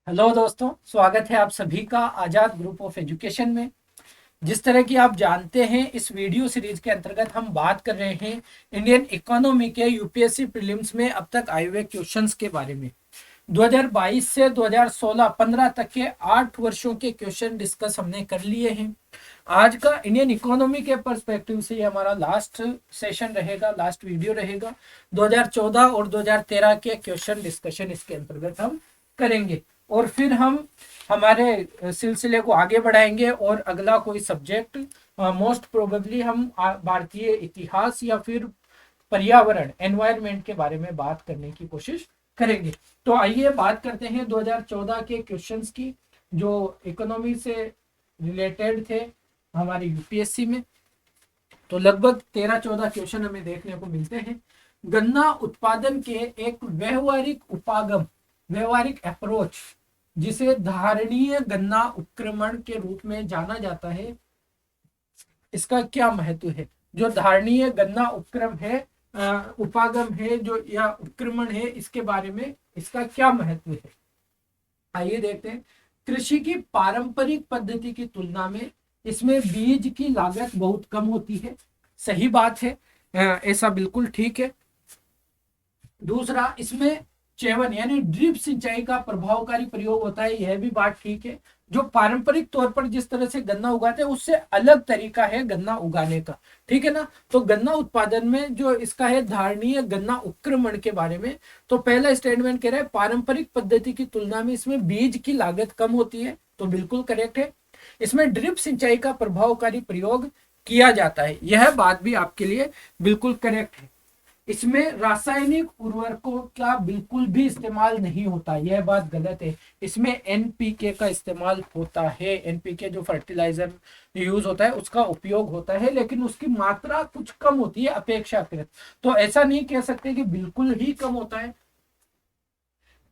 Hello दोस्तों, स्वागत है आप सभी का आजाद ग्रुप ऑफ एजुकेशन में। जिस तरह की आप जानते हैं, इस वीडियो सीरीज के अंतर्गत हम बात कर रहे हैं इंडियन इकोनॉमी के यूपीएससी प्रीलिम्स में अब तक आए हुए क्वेश्चंस के बारे में। 2022 से 2016-15 तक के 8 वर्षों के क्वेश्चन डिस्कस हमने कर लिए हैं। आज का इंडियन इकोनॉमी के पर्सपेक्टिव से ये हमारा लास्ट सेशन रहेगा, लास्ट वीडियो रहेगा। 2014 और 2013 के क्वेश्चन डिस्कशन इसके अंतर्गत हम करेंगे और फिर हम हमारे सिलसिले को आगे बढ़ाएंगे और अगला कोई सब्जेक्ट मोस्ट प्रोबेबली हम भारतीय इतिहास या फिर पर्यावरण एनवायरनमेंट के बारे में बात करने की कोशिश करेंगे। तो आइए बात करते हैं 2014 के क्वेश्चंस की, जो इकोनॉमी से रिलेटेड थे हमारे यूपीएससी में। तो लगभग 13-14 क्वेश्चन हमें देखने को मिलते हैं। गन्ना उत्पादन के एक व्यवहारिक अप्रोच जिसे धारणीय गन्ना उपक्रमण के रूप में जाना जाता है, इसका क्या महत्व है। जो धारणीय गन्ना उपक्रम है, उपागम है जो या उपक्रमण है, इसके बारे में इसका क्या महत्व है, आइए देखते हैं। कृषि की पारंपरिक पद्धति की तुलना में इसमें बीज की लागत बहुत कम होती है। सही बात है, ऐसा बिल्कुल ठीक है। दूसरा, इसमें चेवन यानी ड्रिप सिंचाई का प्रभावकारी प्रयोग होता है, यह भी बात ठीक है। जो पारंपरिक तौर पर जिस तरह से गन्ना उगाते हैं उससे अलग तरीका है गन्ना उगाने का, ठीक है ना। तो गन्ना उत्पादन में जो इसका है धारणीय गन्ना उपक्रमण के बारे में, तो पहला स्टेटमेंट कह रहा है पारंपरिक पद्धति की तुलना में इसमें बीज की लागत कम होती है, तो बिल्कुल करेक्ट है। इसमें ड्रिप सिंचाई का प्रभावकारी प्रयोग किया जाता है, यह बात भी आपके लिए बिल्कुल करेक्ट है। इसमें रासायनिक उर्वरकों का बिल्कुल भी इस्तेमाल नहीं होता, यह बात गलत है। इसमें एनपीके का इस्तेमाल होता है, एनपीके जो फर्टिलाइजर यूज होता है उसका उपयोग होता है, लेकिन उसकी मात्रा कुछ कम होती है अपेक्षाकृत। तो ऐसा नहीं कह सकते कि बिल्कुल ही कम होता है।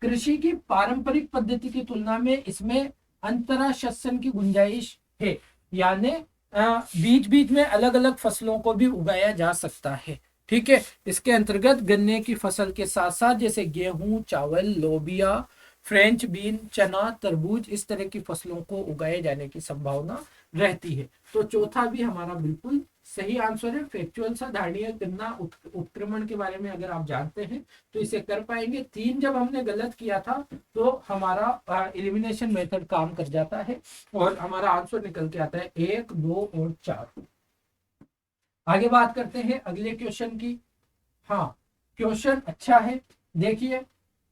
कृषि की पारंपरिक पद्धति की तुलना में इसमें अंतराशस्यन की गुंजाइश है, यानी बीच बीच में अलग अलग फसलों को भी उगाया जा सकता है, ठीक है। इसके अंतर्गत गन्ने की फसल के साथ साथ जैसे गेहूं, चावल, लोबिया, फ्रेंच बीन, चना, तरबूज, इस तरह की फसलों को उगाए जाने की संभावना रहती है। तो चौथा भी हमारा बिल्कुल सही आंसर है। फैक्चुअल सा धारणीय गन्ना उत्क्रमण के बारे में अगर आप जानते हैं तो इसे कर पाएंगे। 3 जब हमने गलत किया था तो हमारा एलिमिनेशन मेथड काम कर जाता है और हमारा आंसर निकल के आता है 1, 2 और 4। आगे बात करते हैं अगले क्वेश्चन की। हाँ, क्वेश्चन अच्छा है। देखिए,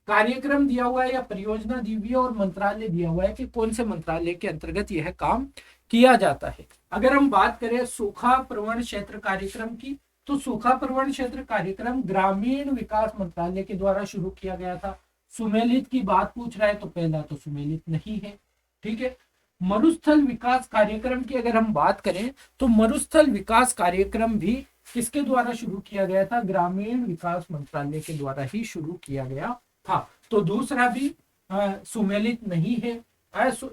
कार्यक्रम दिया हुआ है या परियोजना दी हुई है और मंत्रालय दिया हुआ है कि कौन से मंत्रालय के अंतर्गत यह काम किया जाता है। अगर हम बात करें सूखा प्रवण क्षेत्र कार्यक्रम की, तो सूखा प्रवण क्षेत्र कार्यक्रम ग्रामीण विकास मंत्रालय के द्वारा शुरू किया गया था। सुमेलित की बात पूछ रहा है तो पहला तो सुमेलित नहीं है, ठीक है। मरुस्थल विकास कार्यक्रम की अगर हम बात करें तो मरुस्थल विकास कार्यक्रम भी किसके द्वारा शुरू किया गया था, ग्रामीण विकास मंत्रालय के द्वारा ही शुरू किया गया था। तो दूसरा भी सुमेलित नहीं है।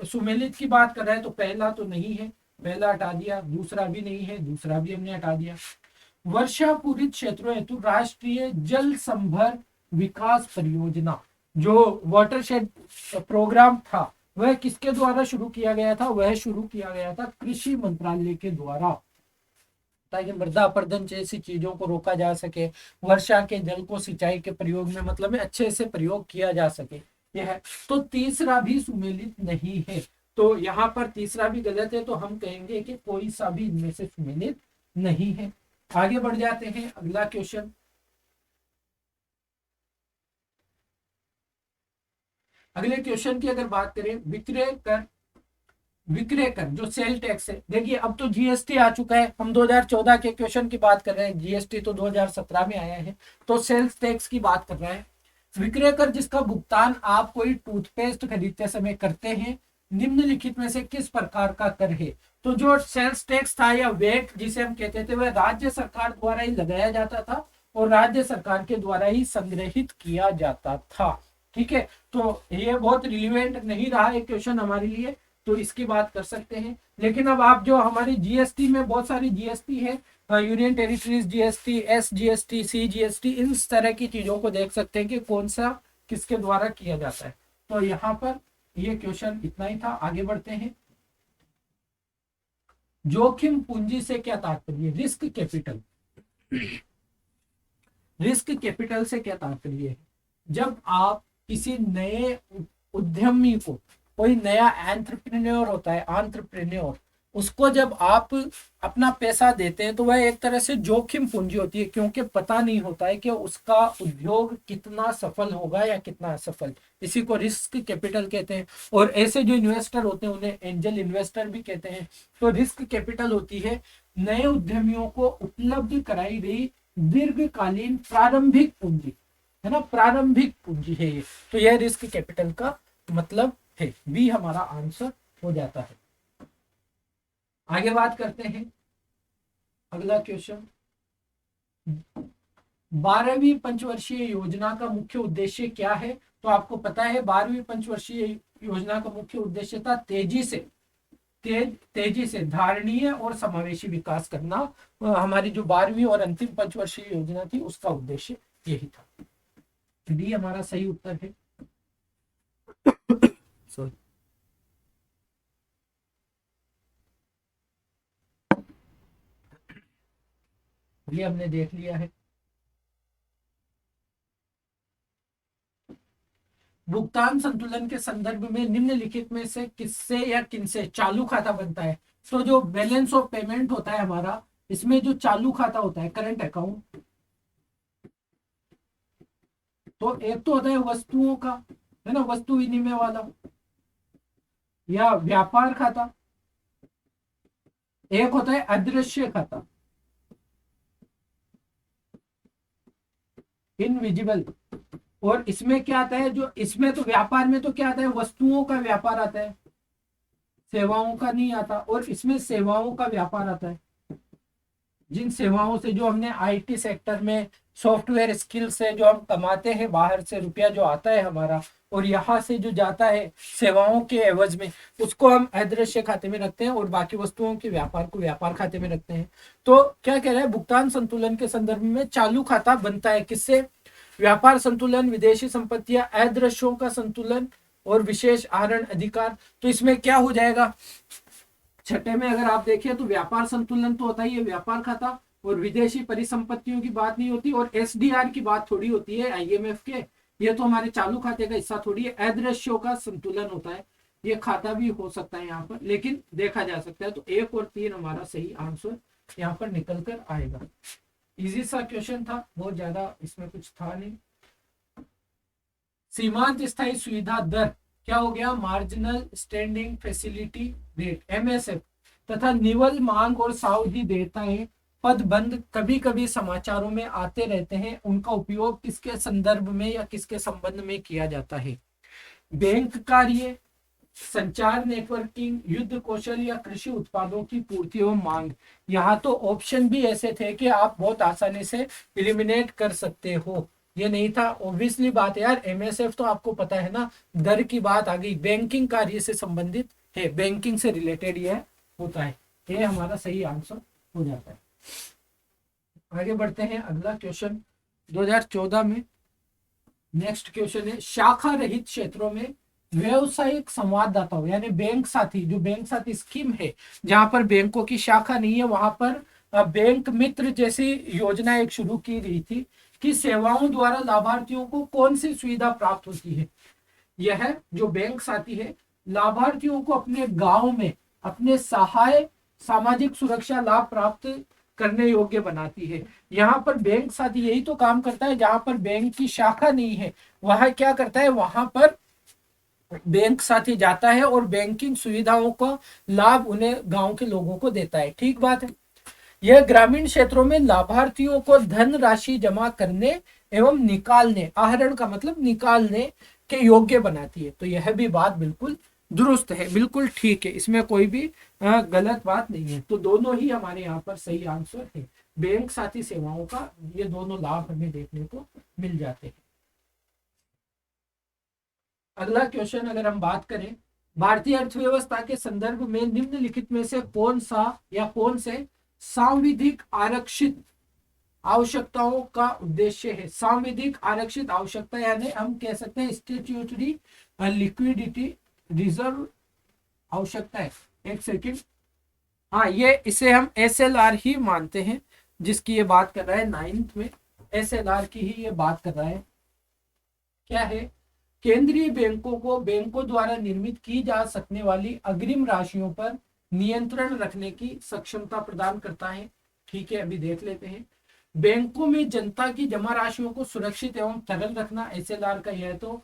सुमेलित की बात कर रहा है तो पहला तो नहीं है, पहला हटा दिया। दूसरा भी नहीं है, दूसरा भी हमने हटा दिया। वर्षा पूरित क्षेत्रों हेतु राष्ट्रीय जल संभर विकास परियोजना, जो वाटरशेड प्रोग्राम था, वह किसके द्वारा शुरू किया गया था, वह शुरू किया गया था कृषि मंत्रालय के द्वारा, ताकि मृदा अपरदन जैसी चीजों को रोका जा सके, वर्षा के जल को सिंचाई के प्रयोग में मतलब में अच्छे से प्रयोग किया जा सके। यह तो तीसरा भी सुमेलित नहीं है, तो यहाँ पर तीसरा भी गलत है, तो हम कहेंगे कि कोई सा भी इनमें से सुमेलित नहीं है। आगे बढ़ जाते हैं अगला क्वेश्चन। अगले क्वेश्चन की अगर बात करें, विक्रय कर जो सेल टैक्स है। देखिए, अब तो जीएसटी आ चुका है, हम 2014 के क्वेश्चन की बात कर रहे हैं, जीएसटी तो 2017 में आया है, तो सेल्स टैक्स की बात कर रहे हैं। विक्रय कर जिसका भुगतान आप कोई टूथपेस्ट खरीदते समय करते हैं, निम्नलिखित में से किस प्रकार का कर है। तो जो सेल्स टैक्स था या वेट जिसे हम कहते थे, वह राज्य सरकार द्वारा ही लगाया जाता था और राज्य सरकार के द्वारा ही संग्रहित किया जाता था, ठीक है। तो ये बहुत रिलेवेंट नहीं रहा एक क्वेश्चन हमारे लिए, तो इसकी बात कर सकते हैं। लेकिन अब आप जो हमारी जीएसटी में बहुत सारी जीएसटी है, union territories GST, SGST, CGST, इन तरह की चीजों को देख सकते हैं कि कौन सा किसके द्वारा किया जाता है। तो यहाँ पर ये क्वेश्चन इतना ही था। आगे बढ़ते हैं। जोखिम पूंजी से क्या तात्पर्य? Risk capital. रिस्क कैपिटल से क्या तात्पर्य है? जब आप किसी नए उद्यमी को, कोई नया एंटरप्रेन्योर होता है, एंटरप्रेन्योर, उसको जब आप अपना पैसा देते हैं तो वह एक तरह से जोखिम पूंजी होती है, क्योंकि पता नहीं होता है कि उसका उद्योग कितना सफल होगा या कितना असफल। इसी को रिस्क कैपिटल कहते हैं। और ऐसे जो इन्वेस्टर होते हैं उन्हें एंजल इन्वेस्टर भी कहते हैं। तो रिस्क कैपिटल होती है नए उद्यमियों को उपलब्ध कराई गई दीर्घकालीन प्रारंभिक पूंजी, है ना, प्रारंभिक पूंजी है ये। तो यह रिस्क कैपिटल का मतलब है। बी हमारा आंसर हो जाता है। आगे बात करते हैं। अगला क्वेश्चन, 12वीं पंचवर्षीय योजना का मुख्य उद्देश्य क्या है? तो आपको पता है 12वीं पंचवर्षीय योजना का मुख्य उद्देश्य था तेजी से धारणीय और समावेशी विकास करना। हमारी जो 12वीं और अंतिम पंचवर्षीय योजना थी उसका उद्देश्य यही था। डी हमारा सही उत्तर है। सॉरी, ये हमने देख लिया है। भुगतान संतुलन के संदर्भ में निम्नलिखित में से किससे या किनसे चालू खाता बनता है? तो जो बैलेंस ऑफ पेमेंट होता है हमारा, इसमें जो चालू खाता होता है, करंट अकाउंट, तो एक तो होता है वस्तुओं का, है ना, वस्तु विनिमय वाला, या व्यापार खाता। एक होता है अदृश्य खाता, इनविजिबल। और इसमें क्या आता है, जो इसमें तो व्यापार में तो क्या आता है, वस्तुओं का व्यापार आता है, सेवाओं का नहीं आता। और इसमें सेवाओं का व्यापार आता है, जिन सेवाओं से, जो हमने आईटी सेक्टर में सॉफ्टवेयर स्किल से जो हम कमाते हैं, बाहर से रुपया जो आता है हमारा और यहाँ से जो जाता है सेवाओं के एवज में, उसको हम अदृश्य खाते में रखते हैं और बाकी वस्तुओं के व्यापार को व्यापार खाते में रखते हैं। तो क्या कह रहा है, भुगतान संतुलन के संदर्भ में चालू खाता बनता है किससे? व्यापार संतुलन, विदेशी संपत्तियां, अदृश्यों का संतुलन और विशेष आहरण अधिकार। तो इसमें क्या हो जाएगा, छठे में अगर आप देखें तो व्यापार संतुलन तो होता ही है, व्यापार खाता, और विदेशी परिसंपत्तियों की बात नहीं होती, और एसडीआर की बात थोड़ी होती है आईएमएफ के, ये तो हमारे चालू खाते का हिस्सा थोड़ी है। अदृश्यों का संतुलन होता है, ये खाता भी हो सकता है यहाँ पर, लेकिन देखा जा सकता है। तो 1 और 3 हमारा सही आंसर यहाँ पर निकल कर आएगा। इजी सा क्वेश्चन था, बहुत ज्यादा इसमें कुछ था नहीं। सीमांत स्थायी सुविधा दर क्या हो गया, marginal standing facility rate, MSF, तथा निवल मांग और सावधि देयताएं पदबंध कभी कभी समाचारों में आते रहते हैं। उनका उपयोग किसके संदर्भ में या किसके संबंध में किया जाता है? बैंक कार्य, संचार नेटवर्किंग, युद्ध कौशल, या कृषि उत्पादों की पूर्ति एवं मांग। यहाँ तो ऑप्शन भी ऐसे थे कि आप बहुत आसानी से एलिमिनेट कर सकते हो, ये नहीं था। ऑब्वियसली बात है यार, एमएसएफ तो आपको पता है ना, दर की बात आ गई, बैंकिंग कार्य से संबंधित है, बैंकिंग से रिलेटेड यह होता है। ये हमारा सही आंसर हो जाता है। आगे बढ़ते हैं। अगला क्वेश्चन 2014 में नेक्स्ट क्वेश्चन है, शाखा रहित क्षेत्रों में व्यवसायिक संवाददाताओं यानी बैंक साथी, जो बैंक साथी स्कीम है जहां पर बैंकों की शाखा नहीं है, वहां पर बैंक मित्र जैसी योजना एक शुरू की गई थी कि सेवाओं द्वारा लाभार्थियों को कौन सी सुविधा प्राप्त होती है। यह जो बैंक साथी है लाभार्थियों को अपने गांव में अपने सहाय सामाजिक सुरक्षा लाभ प्राप्त करने योग्य बनाती है। यहाँ पर बैंक साथी यही तो काम करता है, जहां पर बैंक की शाखा नहीं है वह क्या करता है, वहां पर बैंक साथी जाता है और बैंकिंग सुविधाओं का लाभ उन्हें गांव के लोगों को देता है। ठीक बात है। यह ग्रामीण क्षेत्रों में लाभार्थियों को धन राशि जमा करने एवं निकालने, आहरण का मतलब निकालने के योग्य बनाती है। तो यह भी बात बिल्कुल दुरुस्त है, बिल्कुल ठीक है, इसमें कोई भी गलत बात नहीं है। तो दोनों ही हमारे यहाँ पर सही आंसर है। बैंक साथी सेवाओं का ये दोनों लाभ हमें देखने को मिल जाते हैं। अगला क्वेश्चन अगर हम बात करें, भारतीय अर्थव्यवस्था के संदर्भ में निम्नलिखित में से कौन सा या कौन से सांविधिक आरक्षित आवश्यकताओं का उद्देश्य है? सांविधिक आरक्षित आवश्यकता यानी हम कह सकते हैं स्टैट्यूटरी लिक्विडिटी रिजर्व आवश्यकता है, एक सेकंड, हाँ ये इसे हम एसएलआर ही मानते हैं, जिसकी ये बात कर रहा है 9th में, एसएलआर की ही ये बात कर रहा है। क्या है? केंद्रीय बैंकों को बैंकों द्वारा निर्मित की जा सकने वाली अग्रिम राशियों पर नियंत्रण रखने की सक्षमता प्रदान करता है। ठीक है, अभी देख लेते हैं। बैंकों में जनता की जमा राशियों को सुरक्षित एवं तरल रखना, एसएलआर का यह तो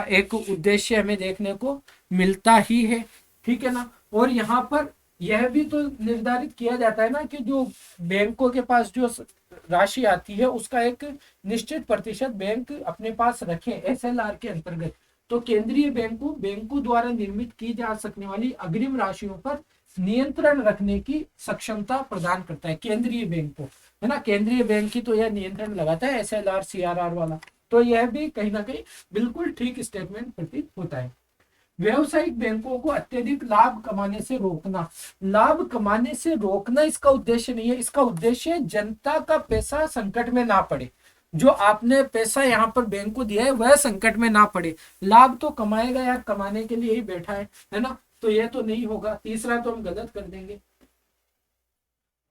एक उद्देश्य हमें देखने को मिलता ही है। ठीक है ना। और यहाँ पर यह भी तो निर्धारित किया जाता है ना कि जो बैंकों के पास जो राशि आती है उसका एक निश्चित प्रतिशत बैंक अपने पास रखे एसएलआर के अंतर्गत। तो केंद्रीय बैंकों द्वारा निर्मित की जा सकने वाली अग्रिम राशियों पर नियंत्रण रखने की सक्षमता प्रदान करता है केंद्रीय बैंक को, है ना। केंद्रीय बैंक ही तो यह नियंत्रण लगाता है, एसएलआर सीआरआर वाला। तो यह भी कहीं ना कहीं बिल्कुल ठीक स्टेटमेंट प्रतीत होता है। व्यवसायिक बैंकों को अत्यधिक लाभ कमाने से रोकना, लाभ कमाने से रोकना इसका उद्देश्य नहीं है। इसका उद्देश्य जनता का पैसा संकट में ना पड़े, जो आपने पैसा यहाँ पर बैंक को दिया है वह संकट में ना पड़े। लाभ तो कमाएगा यार, कमाने के लिए ही बैठा है ना। तो यह तो नहीं होगा। तीसरा तो हम गलत कर देंगे,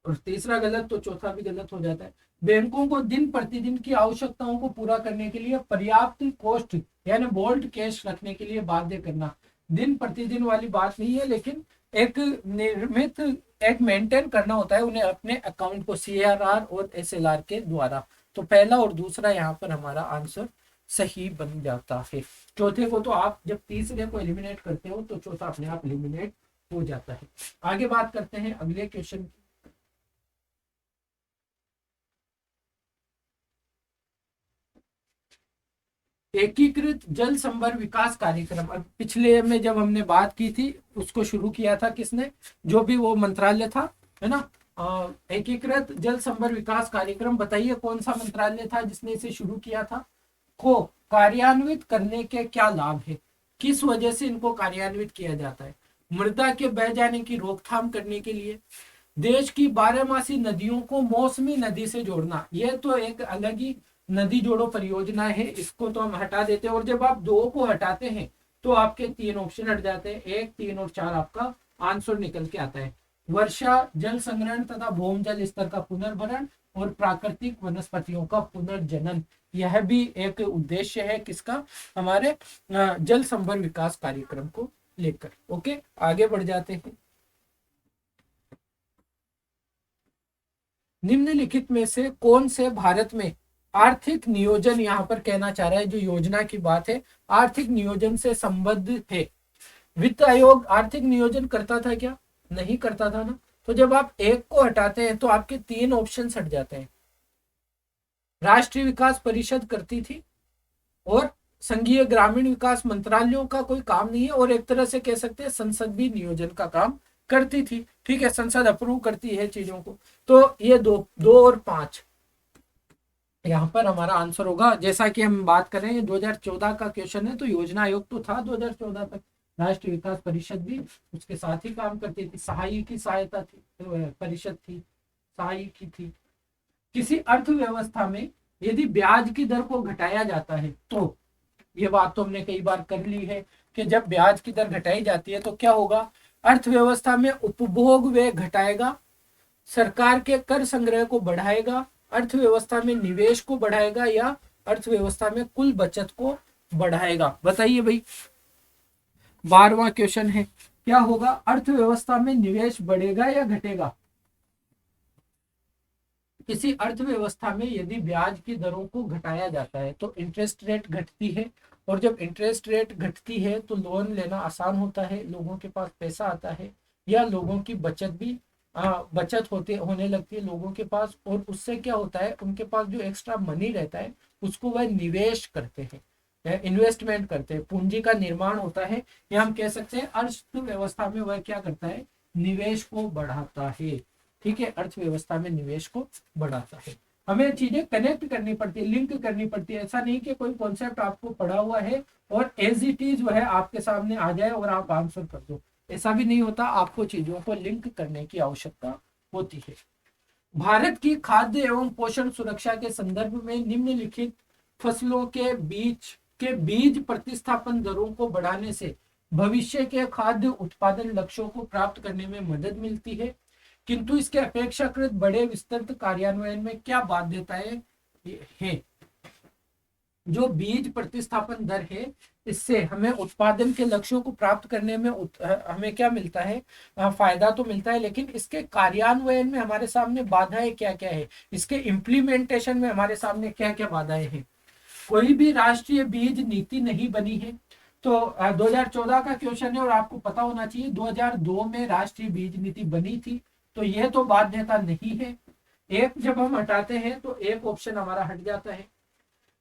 और तीसरा गलत तो चौथा भी गलत हो जाता है। बैंकों को दिन प्रतिदिन की आवश्यकताओं को पूरा करने के लिए पर्याप्त कोस्ट यानी बोल्ड कैश रखने के लिए बाध्य करना, दिन प्रतिदिन वाली बात नहीं है, लेकिन एक निर्मित एक मेंटेन करना होता है उन्हें अपने अकाउंट को सीआरआर और एसएलआर के द्वारा। तो पहला और दूसरा यहाँ पर हमारा आंसर सही बन जाता है। चौथे को तो आप जब तीसरे को एलिमिनेट करते हो तो चौथा अपने आप एलिमिनेट हो जाता है। आगे बात करते हैं अगले क्वेश्चन की। एकीकृत जल संभर विकास कार्यक्रम, अब पिछले में जब हमने बात की थी उसको शुरू किया था किसने, जो भी वो मंत्रालय था, है ना। एकीकृत जल संभर विकास कार्यक्रम, बताइए कौन सा मंत्रालय था जिसने इसे शुरू किया था। को कार्यान्वित करने के क्या लाभ है, किस वजह से इनको कार्यान्वित किया जाता है। मृदा के बह जाने की रोकथाम करने के लिए, देश की बारहमासी नदियों को मौसमी नदी से जोड़ना, यह तो एक अलग ही नदी जोड़ो परियोजना है, इसको तो हम हटा देते हैं। और जब आप दो को हटाते हैं तो आपके तीन ऑप्शन हट जाते हैं, 1, 3 और 4 आपका आंसर निकल के आता है। वर्षा जल संग्रहण तथा भूम जल स्तर का पुनर्भरण और प्राकृतिक वनस्पतियों का पुनर्जनन, यह भी एक उद्देश्य है किसका, हमारे जल संभर विकास कार्यक्रम को लेकर। ओके, आगे बढ़ जाते हैं। निम्नलिखित में से कौन से भारत में आर्थिक नियोजन, यहां पर कहना चाह रहा है जो योजना की बात है आर्थिक नियोजन से संबद्ध है। वित्त आयोग आर्थिक नियोजन करता था क्या? नहीं करता था ना। तो जब आप एक को हटाते हैं तो आपके तीन ऑप्शन हट जाते हैं। राष्ट्रीय विकास परिषद करती थी, और संघीय ग्रामीण विकास मंत्रालयों का कोई काम नहीं है, और एक तरह से कह सकते हैं संसद भी नियोजन का काम करती थी। ठीक है, संसद अप्रूव करती है चीजों को। तो ये दो और 5 यहाँ पर हमारा आंसर होगा। जैसा कि हम बात कर रहे हैं 2014 का क्वेश्चन है, तो योजना आयोग तो था 2014 तक, राष्ट्रीय विकास परिषद भी उसके साथ ही काम करती थी, सहायकी सहायता थी, परिषद थी, सहायकी थी। किसी अर्थव्यवस्था में यदि ब्याज की दर को घटाया जाता है, तो ये बात तो हमने कई बार कर ली है कि जब ब्याज की दर घटाई जाती है तो क्या होगा, अर्थव्यवस्था में उपभोग व्यय घटाएगा, सरकार के कर संग्रह को बढ़ाएगा, अर्थव्यवस्था में निवेश को बढ़ाएगा, या अर्थव्यवस्था में कुल बचत को बढ़ाएगा। बताइए भाई, 12वां क्वेश्चन है, क्या होगा, अर्थव्यवस्था में निवेश बढ़ेगा या घटेगा। किसी अर्थव्यवस्था में यदि ब्याज की दरों को घटाया जाता है तो इंटरेस्ट रेट घटती है, और जब इंटरेस्ट रेट घटती है तो लोन लेना आसान होता है, लोगों के पास पैसा आता है, या लोगों की बचत भी बचत होने लगती है लोगों के पास, और उससे क्या होता है, उनके पास जो एक्स्ट्रा मनी रहता है उसको वह निवेश करते हैं, इन्वेस्टमेंट करते हैं, पूंजी का निर्माण होता है, या हम कह सकते हैं अर्थव्यवस्था में वह क्या करता है, निवेश को बढ़ाता है। ठीक है, अर्थव्यवस्था में निवेश को बढ़ाता है। हमें चीजें कनेक्ट करनी पड़ती है, लिंक करनी पड़ती है। ऐसा नहीं कि कोई कॉन्सेप्ट आपको पढ़ा हुआ है और एज इट इज वह आपके सामने आ जाए और आप आंसर कर दो, ऐसा भी नहीं होता। आपको चीजों को लिंक करने की आवश्यकता होती है। भारत की खाद्य एवं पोषण सुरक्षा के संदर्भ में निम्नलिखित फसलों के बीज प्रतिस्थापन दरों को बढ़ाने से भविष्य के खाद्य उत्पादन लक्ष्यों को प्राप्त करने में मदद मिलती है, किंतु इसके अपेक्षाकृत बड़े विस्तृत कार्यान्वयन में क्या बाध्यताएं हैं। जो बीज प्रतिस्थापन दर है, इससे हमें उत्पादन के लक्ष्यों को प्राप्त करने में हमें क्या मिलता है, फायदा तो मिलता है, लेकिन इसके कार्यान्वयन में हमारे सामने बाधाएं क्या क्या है, इसके इम्प्लीमेंटेशन में हमारे सामने क्या क्या बाधाएं हैं। कोई भी राष्ट्रीय बीज नीति नहीं बनी है। तो 2014 का क्वेश्चन है और आपको पता होना चाहिए 2002 में राष्ट्रीय बीज नीति बनी थी, तो यह तो बाध्यता नहीं है। एक जब हम हटाते हैं तो एक ऑप्शन हमारा हट जाता है।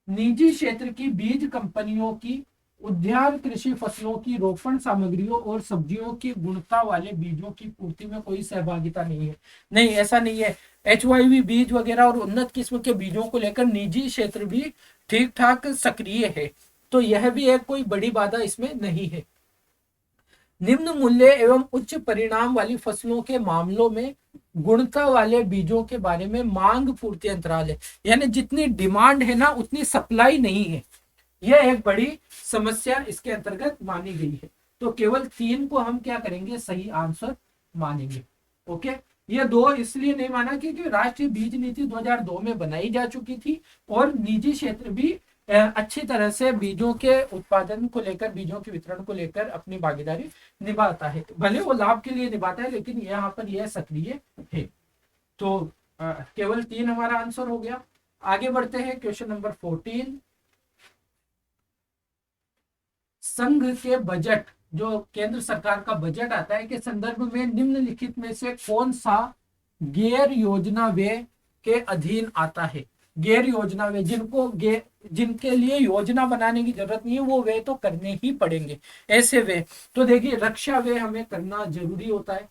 निजी क्षेत्र की बीज कंपनियों की उद्यान कृषि फसलों की रोपण सामग्रियों और सब्जियों की गुणवत्ता वाले बीजों की पूर्ति में कोई सहभागिता नहीं है। नहीं, ऐसा नहीं है। HYV बीज वगैरह और उन्नत किस्म के बीजों को लेकर निजी क्षेत्र भी ठीक ठाक सक्रिय है, तो यह भी एक कोई बड़ी बाधा इसमें नहीं है। निम्न मूल्य एवं उच्च परिणाम वाली फसलों के मामलों में गुणवत्ता वाले बीजों के बारे में मांग पूर्ति अंतराल है, यानी जितनी डिमांड है ना उतनी सप्लाई नहीं है। यह एक बड़ी समस्या इसके अंतर्गत मानी गई है। तो केवल 3 को हम क्या करेंगे, सही आंसर मानेंगे। ओके, ये 2 इसलिए नहीं माना क्योंकि राष्ट्रीय बीज नीति 2002 में बनाई जा चुकी थी और निजी क्षेत्र भी अच्छी तरह से बीजों के उत्पादन को लेकर, बीजों के वितरण को लेकर अपनी भागीदारी निभाता है। भले वो लाभ के लिए निभाता है, लेकिन यहाँ पर यह सक्रिय है। तो केवल 3 हमारा आंसर हो गया। आगे बढ़ते हैं, क्वेश्चन नंबर 14। संघ के बजट, जो केंद्र सरकार का बजट आता है, के संदर्भ में निम्नलिखित में से कौन सा गैर योजना व्यय के अधीन आता है। गैर योजना व्यय, जिनके लिए योजना बनाने की जरूरत नहीं है, वो व्यय तो करने ही पड़ेंगे। ऐसे व्यय तो देखिए, रक्षा व्यय हमें करना जरूरी होता है।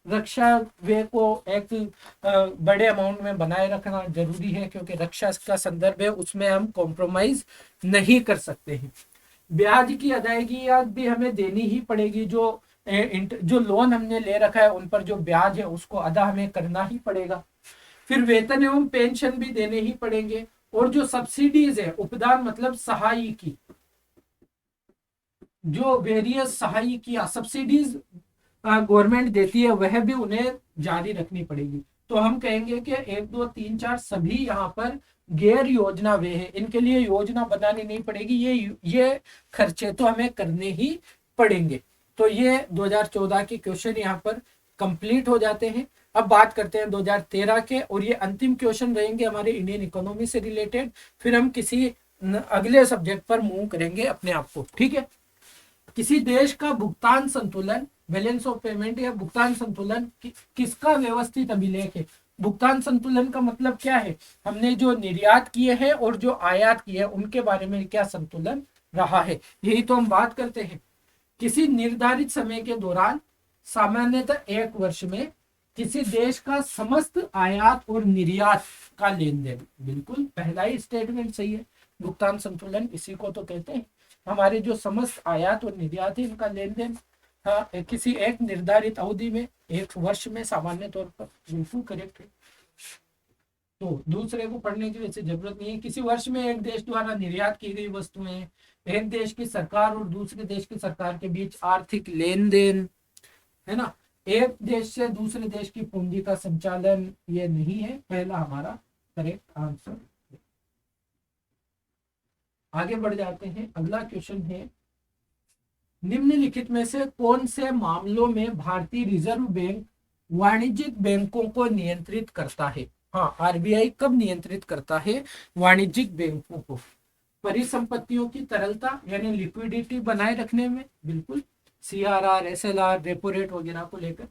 रक्षा व्यय को एक बड़े अमाउंट में बनाए रखना जरूरी है, क्योंकि रक्षा का संदर्भ है, उसमें हम कॉम्प्रोमाइज नहीं कर सकते हैं। ब्याज की अदायगी आज भी हमें देनी ही पड़ेगी। जो लोन हमने ले रखा है उन पर जो ब्याज है उसको अदा हमें करना ही पड़ेगा। फिर वेतन एवं पेंशन भी देने ही पड़ेंगे। और जो सब्सिडीज है, उपदान मतलब सहायिकी, जो वेरियस सहायिकियां सब्सिडीज गवर्नमेंट देती है, वह भी उन्हें जारी रखनी पड़ेगी। तो हम कहेंगे कि 1 2 3 4 सभी यहाँ पर गैर योजना वे है, इनके लिए योजना बनानी नहीं पड़ेगी। ये खर्चे तो हमें करने ही पड़ेंगे। तो ये 2014 के क्वेश्चन यहाँ पर कंप्लीट हो जाते हैं। अब बात करते हैं 2013 के, और ये अंतिम क्वेश्चन रहेंगे हमारे इंडियन इकोनॉमी से रिलेटेड। फिर हम किसी अगले सब्जेक्ट पर मूव करेंगे अपने आप को, ठीक है। किसी देश का भुगतान संतुलन, बैलेंस ऑफ पेमेंट या भुगतान संतुलन किसका व्यवस्थित अभिलेख है। भुगतान संतुलन का मतलब क्या है, हमने जो निर्यात किए हैं और जो आयात किए हैं उनके बारे में क्या संतुलन रहा है, यही तो हम बात करते हैं। किसी निर्धारित समय के दौरान, सामान्यतः 1 वर्ष में, किसी देश का समस्त आयात और निर्यात का लेन देन। बिल्कुल पहला ही स्टेटमेंट सही है, भुगतान संतुलन इसी को तो कहते हैं। हमारे जो समस्त आयात और निर्यात है इनका लेन देन किसी एक निर्धारित अवधि में, 1 वर्ष में सामान्य तौर पर, बिल्कुल करेक्ट है। तो दूसरे को पढ़ने की वैसे जरूरत नहीं है। किसी वर्ष में एक देश द्वारा निर्यात की गई वस्तुएं, एक देश की सरकार और दूसरे देश की सरकार के बीच आर्थिक लेन देन, है ना। एक देश से दूसरे देश की पूंजी का संचालन, ये नहीं है पहला हमारा करेक्ट आंसर। आगे बढ़ जाते हैं, अगला क्वेश्चन है, निम्नलिखित में से कौन से मामलों में भारतीय रिजर्व बैंक वाणिज्यिक बैंकों को नियंत्रित करता है। हाँ, RBI कब नियंत्रित करता है वाणिज्यिक बैंकों को। परिसंपत्तियों की तरलता यानी लिक्विडिटी बनाए रखने में, बिल्कुल CRR, SLR, रेपो रेट वगैरह को लेकर।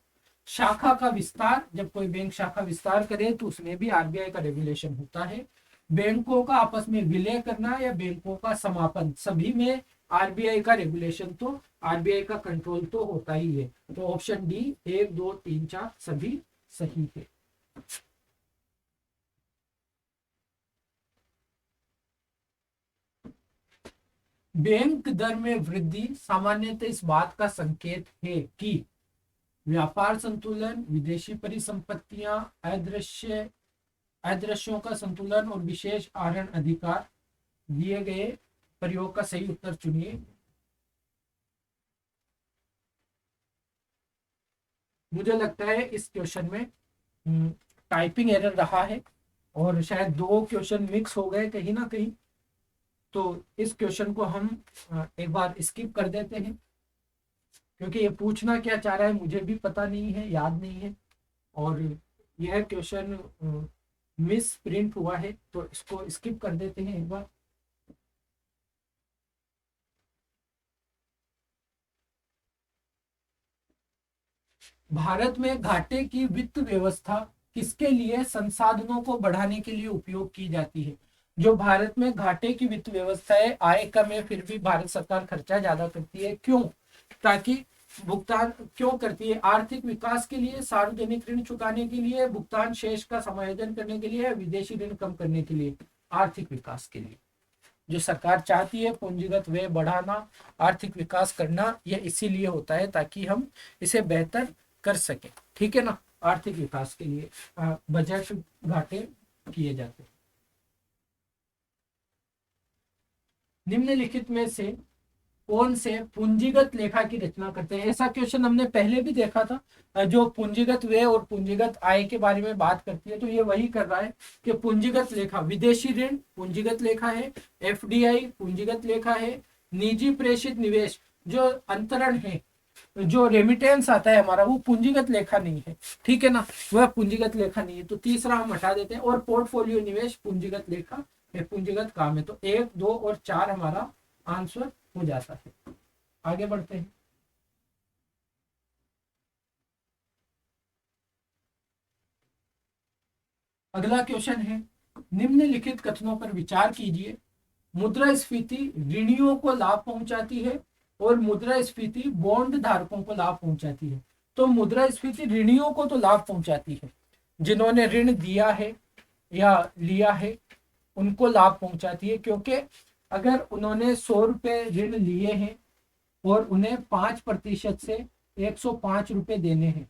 शाखा का विस्तार, जब कोई बैंक शाखा विस्तार करे तो उसमें भी RBI का रेगुलेशन होता है। बैंकों का आपस में विलय करना या बैंकों का समापन, सभी में RBI का रेगुलेशन, तो RBI का कंट्रोल तो होता ही है। तो ऑप्शन डी 1 2 3 4 सभी सही है। बैंक दर में वृद्धि सामान्यतः इस बात का संकेत है कि व्यापार संतुलन, विदेशी परिसंपत्तियां, अदृश्यों का संतुलन और विशेष आहरण अधिकार। दिए गए प्रयोग का सही उत्तर चुनिए। मुझे लगता है इस क्वेश्चन में टाइपिंग एरर रहा है और शायद दो क्वेश्चन मिक्स हो गए कहीं ना कहीं। तो इस क्वेश्चन को हम एक बार स्किप कर देते हैं, क्योंकि ये पूछना क्या चाह रहा है मुझे भी पता नहीं है, याद नहीं है। और यह क्वेश्चन मिस प्रिंट हुआ है, तो इसको स्किप कर देते हैं एक बार। भारत में घाटे की वित्त व्यवस्था किसके लिए संसाधनों को बढ़ाने के लिए उपयोग की जाती है? जो भारत में घाटे की वित्त व्यवस्था है, आय कम है फिर भी भारत सरकार खर्चा ज्यादा करती है, क्यों? ताकि भुगतान क्यों करती है? आर्थिक विकास के लिए, सार्वजनिक ऋण चुकाने के लिए, भुगतान शेष का समायोजन करने के लिए, विदेशी ऋण कम करने के लिए? आर्थिक विकास के लिए। जो सरकार चाहती है पूंजीगत व्यय बढ़ाना, आर्थिक विकास करना, यह इसीलिए होता है ताकि हम इसे बेहतर कर सके। ठीक है ना? आर्थिक विकास के लिए बजट घाटे किए जाते हैं। निम्नलिखित में से कौन से पूंजीगत लेखा की रचना करते हैं? ऐसा क्वेश्चन हमने पहले भी देखा था, जो पूंजीगत व्यय और पूंजीगत आय के बारे में बात करती है। तो ये वही कर रहा है कि पूंजीगत लेखा, विदेशी ऋण पूंजीगत लेखा है, एफडीआई पूंजीगत लेखा है, निजी प्रेषित निवेश जो अंतरण है, जो रेमिटेंस आता है हमारा, वो पूंजीगत लेखा नहीं है। ठीक है ना? वह पूंजीगत लेखा नहीं है, तो तीसरा हम हटा देते हैं। और पोर्टफोलियो निवेश पूंजीगत लेखा है, पूंजीगत काम है। तो 1, 2 और 4 हमारा आंसर हो जाता है। आगे बढ़ते हैं। अगला क्वेश्चन है, निम्नलिखित कथनों पर विचार कीजिए। मुद्रास्फीति ऋणियों को लाभ पहुंचाती है और मुद्रास्फीति बॉन्ड धारकों को लाभ पहुंचाती है। तो मुद्रास्फीति ऋणियों को तो लाभ पहुंचाती है, जिन्होंने ऋण दिया है या लिया है उनको लाभ पहुंचाती है, क्योंकि अगर उन्होंने 100 रुपए ऋण लिए हैं और उन्हें 5% से 105 रुपए देने हैं,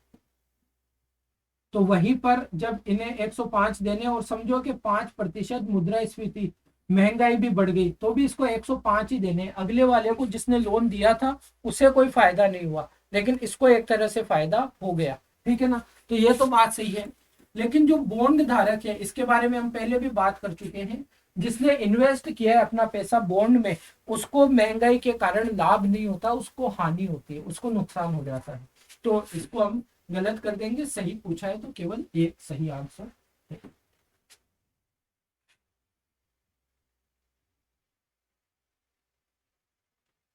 तो वहीं पर जब इन्हें 105 देने और समझो कि 5% मुद्रास्फीति, महंगाई भी बढ़ गई, तो भी इसको 105 ही देने। अगले वाले को जिसने लोन दिया था उसे कोई फायदा नहीं हुआ, लेकिन इसको एक तरह से फायदा हो गया। ठीक है ना? तो ये तो बात सही है। लेकिन जो बॉन्ड धारक है, इसके बारे में हम पहले भी बात कर चुके हैं, जिसने इन्वेस्ट किया है अपना पैसा बॉन्ड में, उसको महंगाई के कारण लाभ नहीं होता, उसको हानि होती है, उसको नुकसान हो जाता है। तो इसको हम गलत कर देंगे। सही पूछा है तो केवल एक सही आंसर है।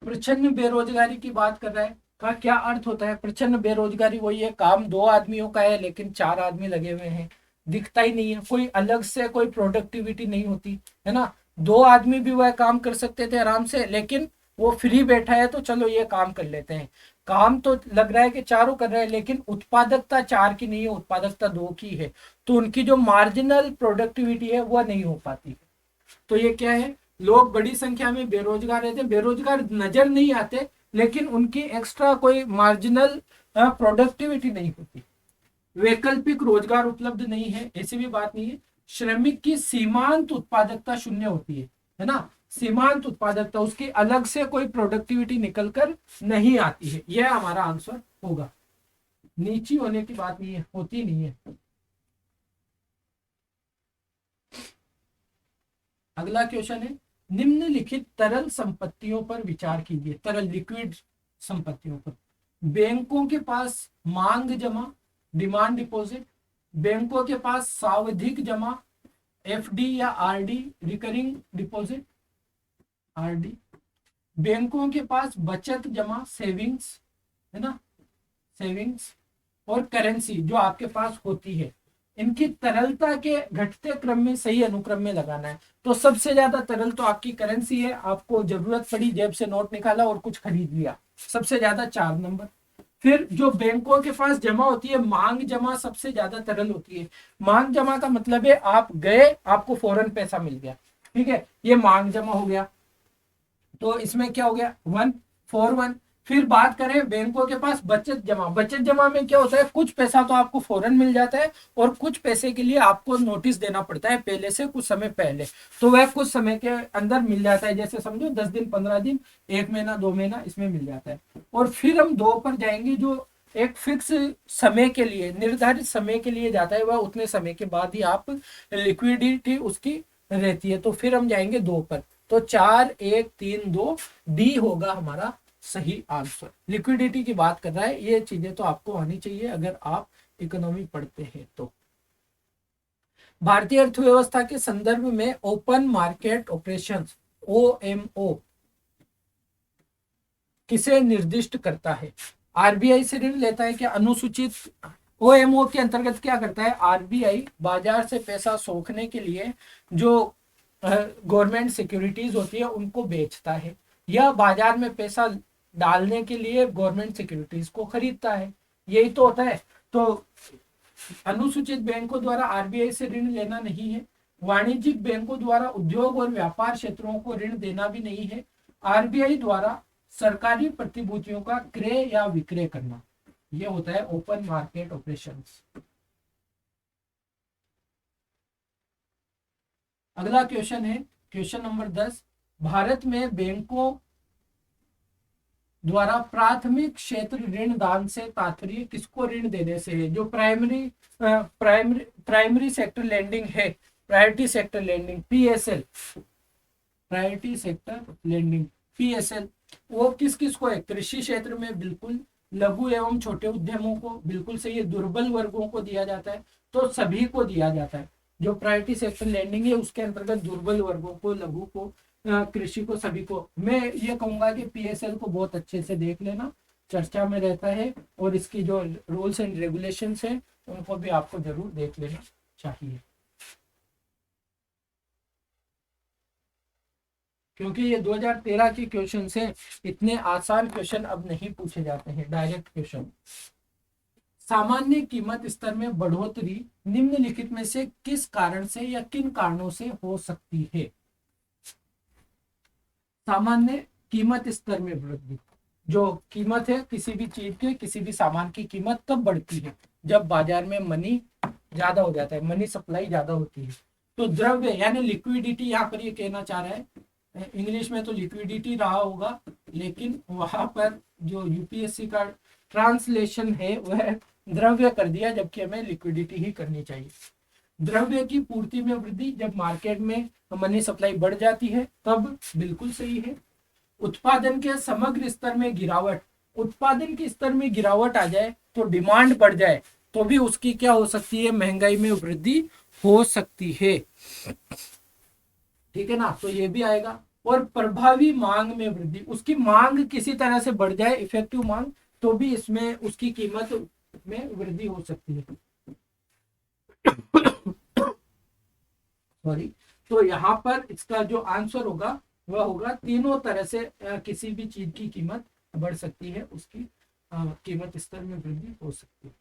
प्रच्छन्न बेरोजगारी की बात कर रहा है, का क्या अर्थ होता है? प्रच्छन्न बेरोजगारी वही है, काम 2 आदमियों का है लेकिन 4 आदमी लगे हुए हैं, दिखता ही नहीं है, कोई अलग से कोई प्रोडक्टिविटी नहीं होती है ना। 2 आदमी भी वह काम कर सकते थे आराम से, लेकिन वो फ्री बैठा है तो चलो ये काम कर लेते हैं। काम तो लग रहा है कि चारों कर रहे हैं, लेकिन उत्पादकता 4 की नहीं है, उत्पादकता 2 की है। तो उनकी जो मार्जिनल प्रोडक्टिविटी है वह नहीं हो पाती। तो ये क्या है? लोग बड़ी संख्या में बेरोजगार रहते हैं, बेरोजगार नजर नहीं आते, लेकिन उनकी एक्स्ट्रा कोई मार्जिनल प्रोडक्टिविटी नहीं होती। वैकल्पिक रोजगार उपलब्ध नहीं है, ऐसी भी बात नहीं है। श्रमिक की सीमांत उत्पादकता शून्य होती है ना? सीमांत उत्पादकता, उसकी अलग से कोई प्रोडक्टिविटी निकलकर नहीं आती है। यह हमारा आंसर होगा। नीची होने की बात नहीं है, होती नहीं है। अगला क्वेश्चन है, निम्नलिखित तरल संपत्तियों पर विचार कीजिए। तरल लिक्विड संपत्तियों पर। बैंकों के पास मांग जमा, डिमांड डिपॉजिट, बैंकों के पास सावधिक जमा, एफडी या आरडी, रिकरिंग डिपॉजिट, आरडी, बैंकों के पास बचत जमा, सेविंग्स, है ना, सेविंग्स, और करेंसी जो आपके पास होती है। इनकी तरलता के घटते क्रम में सही अनुक्रम में लगाना है। तो सबसे ज्यादा तरल तो आपकी करेंसी है, आपको जरूरत पड़ी जेब से नोट निकाला और कुछ खरीद लिया, सबसे ज्यादा 4 नंबर। फिर जो बैंकों के पास जमा होती है, मांग जमा सबसे ज्यादा तरल होती है। मांग जमा का मतलब है आप गए, आपको फौरन पैसा मिल गया, ठीक है, ये मांग जमा हो गया। तो इसमें क्या हो गया? 141। फिर बात करें बैंकों के पास बचत जमा, बचत जमा में क्या होता है? कुछ पैसा तो आपको फौरन मिल जाता है और कुछ पैसे के लिए आपको नोटिस देना पड़ता है पहले से, कुछ समय पहले। तो वह कुछ समय के अंदर मिल जाता है, जैसे समझो 10 दिन, 15 दिन, 1 महीना, 2 महीना, इसमें मिल जाता है। और फिर हम 2 पर जाएंगे, जो एक फिक्स समय के लिए, निर्धारित समय के लिए जाता है, वह उतने समय के बाद ही आप लिक्विडिटी उसकी रहती है। तो फिर हम जाएंगे 2 पर, तो 4 1 3 2 डी होगा हमारा सही आंसर। लिक्विडिटी की बात कर रहा है, ये चीजें तो आपको आनी चाहिए अगर आप इकोनॉमी पढ़ते हैं तो। भारतीय अर्थव्यवस्था के संदर्भ में ओपन मार्केट ऑपरेशंस ओएमओ किसे निर्दिष्ट करता है? आरबीआई से ऋण लेता है क्या? अनुसूचित ओएमओ के अंतर्गत क्या करता है? आरबीआई बाजार से पैसा सोखने के लिए जो गवर्नमेंट सिक्योरिटीज होती है उनको बेचता है, या बाजार में पैसा डालने के लिए गवर्नमेंट सिक्योरिटीज को खरीदता है, यही तो होता है। तो अनुसूचित बैंकों द्वारा आरबीआई से ऋण लेना नहीं है, वाणिज्यिक बैंकों द्वारा उद्योग और व्यापार क्षेत्रों को ऋण देना भी नहीं है, आरबीआई द्वारा सरकारी प्रतिभूतियों का क्रय या विक्रय करना, यह होता है ओपन मार्केट ऑपरेशंस। अगला क्वेश्चन है क्वेश्चन नंबर 10। भारत में बैंकों द्वारा प्राथमिक क्षेत्र ऋण दान से तात्पर्य किसको ऋण देने से है? जो प्राइमरी सेक्टर लेंडिंग है, priority sector lending PSL, priority sector lending PSL, वो किस किस को है? कृषि क्षेत्र में बिल्कुल, लघु एवं छोटे उद्यमों को बिल्कुल सही है, दुर्बल वर्गों को दिया जाता है, तो सभी को दिया जाता है। जो प्रायोरिटी सेक्टर लेंडिंग है उसके अंतर्गत दुर्बल वर्गों को, लघु को, कृषि को, सभी को। मैं ये कहूंगा कि पीएसएल को बहुत अच्छे से देख लेना, चर्चा में रहता है, और इसकी जो रूल्स एंड रेगुलेशंस है उनको भी आपको जरूर देख लेना चाहिए, क्योंकि ये 2013 के क्वेश्चन से इतने आसान क्वेश्चन अब नहीं पूछे जाते हैं, डायरेक्ट क्वेश्चन। सामान्य कीमत स्तर में बढ़ोतरी निम्नलिखित में से किस कारण से या किन कारणों से हो सकती है? सामान्य कीमत स्तर में वृद्धि, जो कीमत है किसी भी चीज के, किसी भी सामान की कीमत कब बढ़ती है? जब बाजार में मनी ज्यादा हो जाता है, मनी सप्लाई ज्यादा होती है। तो द्रव्य यानी लिक्विडिटी, यहाँ पर ये कहना चाह रहा है, इंग्लिश में तो लिक्विडिटी रहा होगा, लेकिन वहां पर जो यूपीएससी का ट्रांसलेशन है वह द्रव्य कर दिया, जबकि हमें लिक्विडिटी ही करनी चाहिए। द्रव्य की पूर्ति में वृद्धि, जब मार्केट में मनी सप्लाई बढ़ जाती है तब बिल्कुल सही है। उत्पादन के समग्र स्तर में गिरावट, उत्पादन के स्तर में गिरावट आ जाए तो डिमांड बढ़ जाए तो भी उसकी क्या हो सकती है? महंगाई में वृद्धि हो सकती है, ठीक है ना, तो ये भी आएगा। और प्रभावी मांग में वृद्धि, उसकी मांग किसी तरह से बढ़ जाए, इफेक्टिव मांग, तो भी इसमें उसकी कीमत में वृद्धि हो सकती है। सॉरी, तो यहाँ पर इसका जो आंसर होगा वह होगा तीनों तरह से किसी भी चीज की कीमत बढ़ सकती है, उसकी कीमत स्तर में वृद्धि हो सकती है।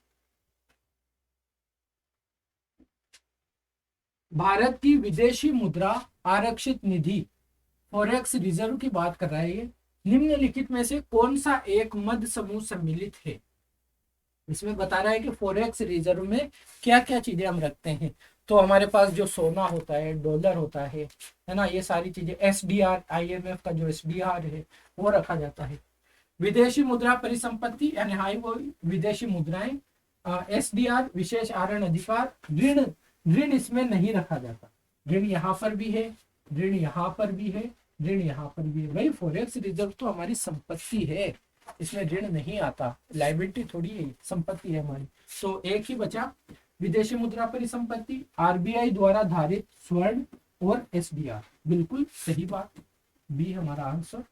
भारत की विदेशी मुद्रा आरक्षित निधि फॉरेक्स रिजर्व की बात कर रहा है ये। निम्नलिखित में से कौन सा एक मध्य समूह सम्मिलित है? इसमें बता रहा है कि फॉरेक्स रिजर्व में क्या क्या चीजें हम रखते हैं। तो हमारे पास जो सोना होता है, डॉलर होता है ना, ये सारी चीजें, एसडीआर, आईएमएफ का जो एसडीआर है वो रखा जाता है। विदेशी मुद्रा परिसंपत्ति यानी हाई वो विदेशी मुद्राएं, एसडीआर विशेष आहरण अधिकार, ऋण, ऋण इसमें नहीं रखा जाता, ऋण यहाँ पर भी है, ऋण यहाँ पर भी है, ऋण यहाँ पर भी है। भाई फॉरेक्स रिजर्व तो हमारी संपत्ति है, इसमें ऋण नहीं आता, लाइबिलिटी थोड़ी है, संपत्ति है हमारी। तो एक ही बचा, विदेशी मुद्रा परिसंपत्ति, आरबीआई द्वारा धारित स्वर्ण और एसडीआर, बिल्कुल सही बात, बी हमारा आंसर।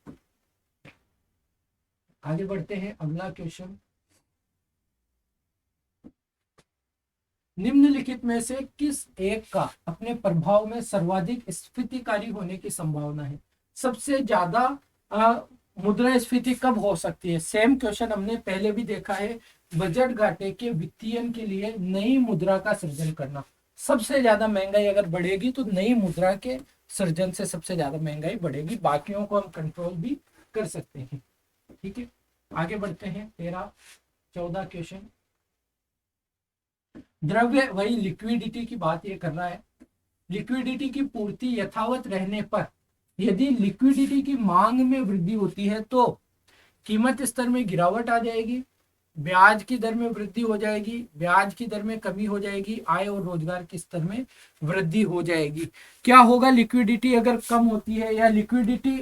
आगे बढ़ते हैं, अगला क्वेश्चन। निम्नलिखित में से किस एक का अपने प्रभाव में सर्वाधिक स्फीतिकारी होने की संभावना है? सबसे ज्यादा मुद्रास्फीति कब हो सकती है? सेम क्वेश्चन हमने पहले भी देखा है, बजट घाटे के वित्तीयन के लिए नई मुद्रा का सृजन करना। सबसे ज्यादा महंगाई अगर बढ़ेगी तो नई मुद्रा के सृजन से सबसे ज्यादा महंगाई बढ़ेगी, बाकियों को हम कंट्रोल भी कर सकते हैं, ठीक है। आगे बढ़ते हैं, 13-14 क्वेश्चन। द्रव्य, वही लिक्विडिटी की बात ये कर रहा है। लिक्विडिटी की पूर्ति यथावत रहने पर यदि लिक्विडिटी की मांग में वृद्धि होती है तो कीमत स्तर में गिरावट आ जाएगी, ब्याज की दर में वृद्धि हो जाएगी, ब्याज की दर में कमी हो जाएगी, आय और रोजगार के स्तर में वृद्धि हो जाएगी। क्या होगा, लिक्विडिटी अगर कम होती है या लिक्विडिटी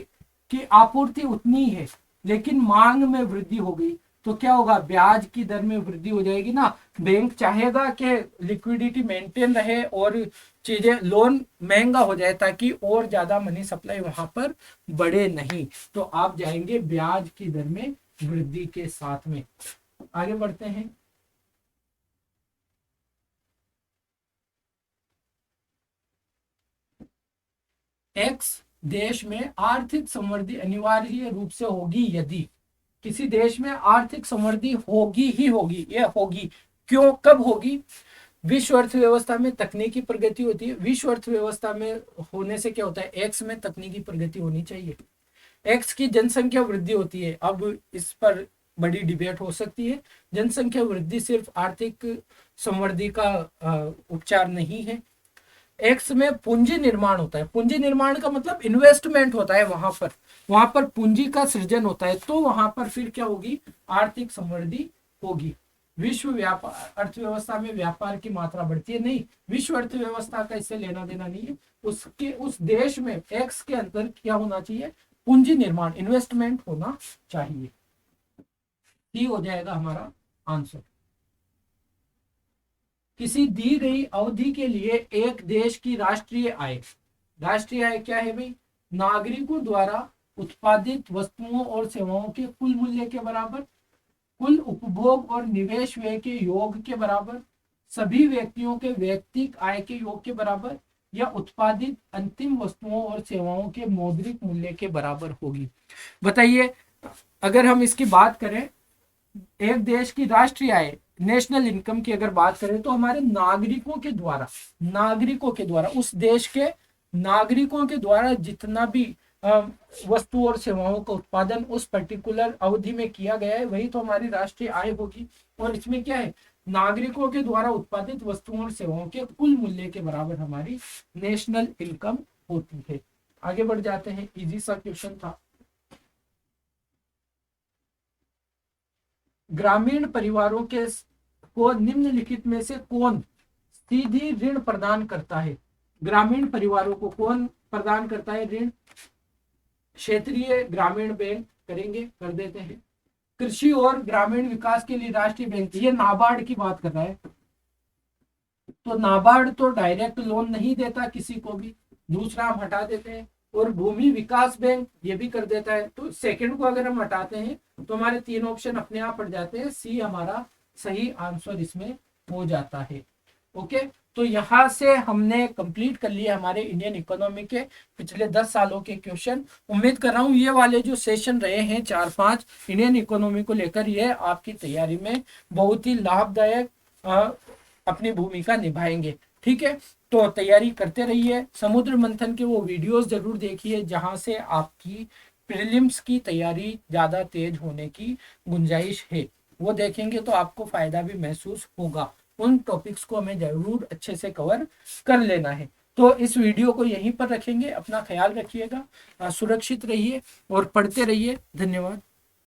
की आपूर्ति उतनी ही है लेकिन मांग में वृद्धि हो गई, तो क्या होगा, ब्याज की दर में वृद्धि हो जाएगी ना। बैंक चाहेगा कि लिक्विडिटी मेंटेन रहे और चीजें, लोन महंगा हो जाए ताकि और ज्यादा मनी सप्लाई वहां पर बढ़े नहीं, तो आप जाएंगे ब्याज की दर में वृद्धि के साथ में। आगे बढ़ते हैं। एक्स देश में आर्थिक समृद्धि अनिवार्य रूप से होगी यदि, किसी देश में आर्थिक समृद्धि होगी ही होगी, ये होगी, क्यों, कब होगी, विश्व अर्थव्यवस्था में तकनीकी प्रगति होती है। विश्व अर्थव्यवस्था में होने से क्या होता है, एक्स में तकनीकी प्रगति होनी चाहिए, एक्स की जनसंख्या वृद्धि होती है। अब इस पर बड़ी डिबेट हो सकती है, जनसंख्या वृद्धि सिर्फ आर्थिक समृद्धि का उपचार नहीं है। एक्स में पूंजी निर्माण होता है, पूंजी निर्माण का मतलब इन्वेस्टमेंट होता है, वहां पर पूंजी का सृजन होता है, तो वहां पर फिर क्या होगी, आर्थिक समृद्धि होगी। विश्व व्यापार अर्थव्यवस्था में व्यापार की मात्रा बढ़ती है, नहीं, विश्व अर्थव्यवस्था का इससे लेना देना नहीं है, उसके उस देश में एक्स के अंदर क्या होना चाहिए, पूंजी निर्माण, इन्वेस्टमेंट होना चाहिए। ये हो जाएगा हमारा आंसर। किसी दी गई अवधि के लिए एक देश की राष्ट्रीय आय क्या है भाई, नागरिकों द्वारा उत्पादित वस्तुओं और सेवाओं के कुल मूल्य के बराबर, कुल उपभोग और निवेश व्यय के योग के बराबर, सभी व्यक्तियों के व्यक्तिगत आय के योग के बराबर, या उत्पादित अंतिम वस्तुओं और सेवाओं के मौद्रिक मूल्य के बराबर होगी। बताइए, अगर हम इसकी बात करें, एक देश की राष्ट्रीय आय, नेशनल इनकम की अगर बात करें, तो हमारे नागरिकों के द्वारा उस देश के नागरिकों के द्वारा जितना भी वस्तु और सेवाओं का उत्पादन उस पर्टिकुलर अवधि में किया गया है, वही तो हमारी राष्ट्रीय आय होगी। और इसमें क्या है, नागरिकों के द्वारा उत्पादित वस्तुओं और सेवाओं के कुल मूल्य के बराबर हमारी नेशनल इनकम होती है। आगे बढ़ जाते हैं, इजी सा क्वेश्चन था। ग्रामीण परिवारों के को निम्नलिखित में से कौन सीधी ऋण प्रदान करता है, ग्रामीण परिवारों को कौन प्रदान करता है ऋण, क्षेत्रीय ग्रामीण बैंक करेंगे, कर देते हैं। कृषि और ग्रामीण विकास के लिए राष्ट्रीय बैंक, ये नाबार्ड की बात कर रहा है, तो नाबार्ड तो डायरेक्ट लोन नहीं देता किसी को भी, दूसरा हम हटा देते हैं। और भूमि विकास बैंक ये भी कर देता है, तो सेकंड को अगर हम हटाते हैं तो हमारे तीन ऑप्शन अपने आप पड़ जाते हैं, सी हमारा सही आंसर इसमें हो जाता है। ओके, तो यहाँ से हमने कंप्लीट कर लिया हमारे इंडियन इकोनॉमी के पिछले 10 सालों के क्वेश्चन। उम्मीद कर रहा हूँ ये वाले जो सेशन रहे हैं 4-5 इंडियन इकोनॉमी को लेकर, ये आपकी तैयारी में बहुत ही लाभदायक अपनी भूमिका निभाएंगे। ठीक है, तो तैयारी करते रहिए, समुद्र मंथन के वो वीडियोस जरूर देखिए जहां से आपकी प्रीलिम्स की तैयारी ज़्यादा तेज होने की गुंजाइश है, वो देखेंगे तो आपको फायदा भी महसूस होगा। उन टॉपिक्स को हमें जरूर अच्छे से कवर कर लेना है। तो इस वीडियो को यहीं पर रखेंगे, अपना ख्याल रखिएगा, सुरक्षित रहिए और पढ़ते रहिए। धन्यवाद।